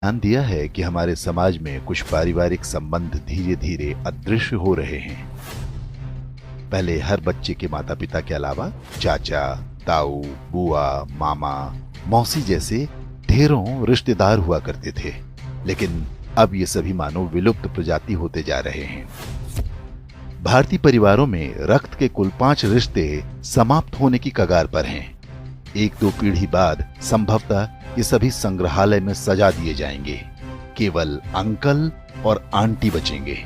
ध्यान दिया है कि हमारे समाज में कुछ पारिवारिक संबंध धीरे धीरे अदृश्य हो रहे हैं। पहले हर बच्चे के माता पिता के अलावा चाचा, ताऊ, बुआ, मामा, मौसी जैसे ढेरों रिश्तेदार हुआ करते थे, लेकिन अब ये सभी मानो विलुप्त प्रजाति होते जा रहे हैं। भारतीय परिवारों में रक्त के कुल 5 रिश्ते समाप्त होने की कगार पर हैं। 1-2 पीढ़ी बाद संभवतः ये सभी संग्रहालय में सजा दिए जाएंगे। केवल अंकल और आंटी बचेंगे।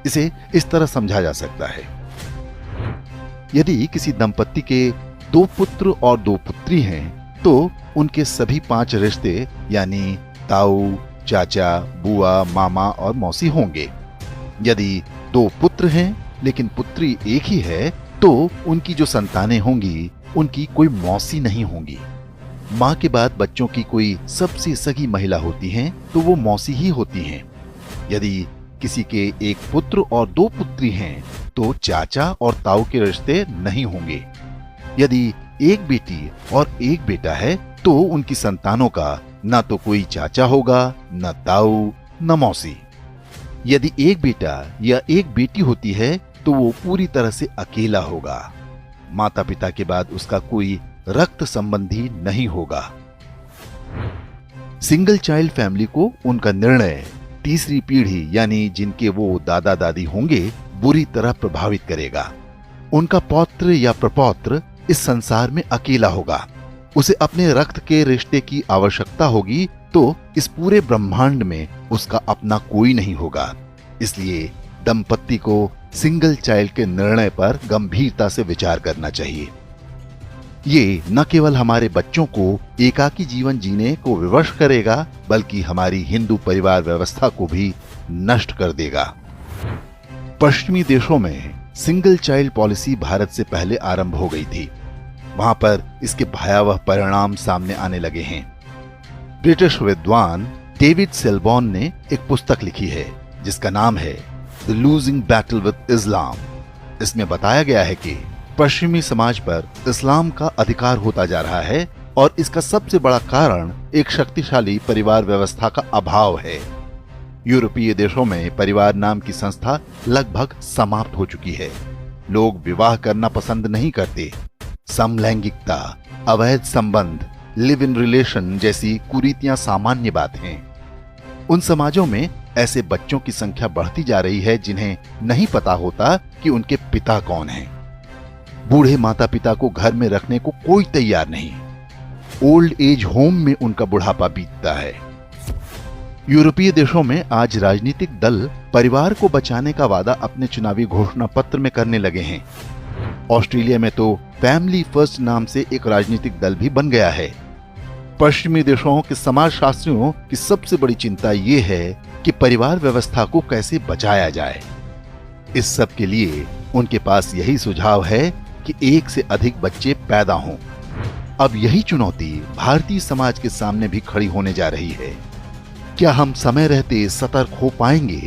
इसे इस तरह समझा जा सकता है, यदि किसी दंपत्ति के 2 पुत्र और 2 पुत्री हैं तो उनके सभी 5 रिश्ते यानी ताऊ, चाचा, बुआ, मामा और मौसी होंगे। यदि 2 पुत्र हैं लेकिन पुत्री एक ही है तो उनकी जो संतानें होंगी उनकी कोई मौसी नहीं होंगी। माँ के बाद बच्चों की कोई सबसे सगी महिला होती हैं तो वो मौसी ही होती हैं। यदि किसी के 1 पुत्र और 2 पुत्री हैं तो चाचा और ताऊ के रिश्ते नहीं होंगे। यदि 1 बेटी और 1 बेटा है तो उनकी संतानों का न तो कोई चाचा होगा, न ताऊ, न मौसी। यदि 1 बेटा या 1 बेटी होती है तो वो पूरी तरह से अकेला होगा। माता पिता के बाद उसका कोई रक्त संबंधी नहीं होगा। सिंगल चाइल्ड फैमिली को उनका निर्णय तीसरी पीढ़ी यानी जिनके वो दादा दादी होंगे बुरी तरह प्रभावित करेगा। उनका पौत्र या प्रपौत्र इस संसार में अकेला होगा। उसे अपने रक्त के रिश्ते की आवश्यकता होगी तो इस पूरे ब्रह्मांड में उसका अपना कोई नहीं होगा। इसलिए दंपत्ति को सिंगल चाइल्ड के निर्णय पर गंभीरता से विचार करना चाहिए। ये न केवल हमारे बच्चों को एकाकी जीवन जीने को विवश करेगा बल्कि हमारी हिंदू परिवार व्यवस्था को भी नष्ट कर देगा। पश्चिमी देशों में सिंगल चाइल्ड पॉलिसी भारत से पहले आरंभ हो गई थी। वहां पर इसके भयावह परिणाम सामने आने लगे हैं। ब्रिटिश विद्वान डेविड सेलबॉर्न ने एक पुस्तक लिखी है जिसका नाम है द लूजिंग बैटल विद इस्लाम। इसमें बताया गया है कि पश्चिमी समाज पर इस्लाम का अधिकार होता जा रहा है और इसका सबसे बड़ा कारण एक शक्तिशाली परिवार व्यवस्था का अभाव है। यूरोपीय देशों में परिवार नाम की संस्था लगभग समाप्त हो चुकी है। लोग विवाह करना पसंद नहीं करते। समलैंगिकता, अवैध संबंध, लिव इन रिलेशन जैसी कुरीतियां सामान्य बात हैं। उन समाजों में ऐसे बच्चों की संख्या बढ़ती जा रही है जिन्हें नहीं पता होता कि उनके पिता कौन हैं। बूढ़े माता पिता को घर में रखने को कोई तैयार नहीं। ओल्ड एज होम में उनका बुढ़ापा बीतता है। यूरोपीय देशों में आज राजनीतिक दल परिवार को बचाने का वादा अपने चुनावी घोषणा पत्र में करने लगे हैं। ऑस्ट्रेलिया में तो फैमिली फर्स्ट नाम से एक राजनीतिक दल भी बन गया है। पश्चिमी देशों के समाजशास्त्रियों की सबसे बड़ी चिंता ये है कि परिवार व्यवस्था को कैसे बचाया जाए। इस सब के लिए उनके पास यही सुझाव है कि 1 से अधिक बच्चे पैदा हों। अब यही चुनौती भारतीय समाज के सामने भी खड़ी होने जा रही है। क्या हम समय रहते सतर्क हो पाएंगे?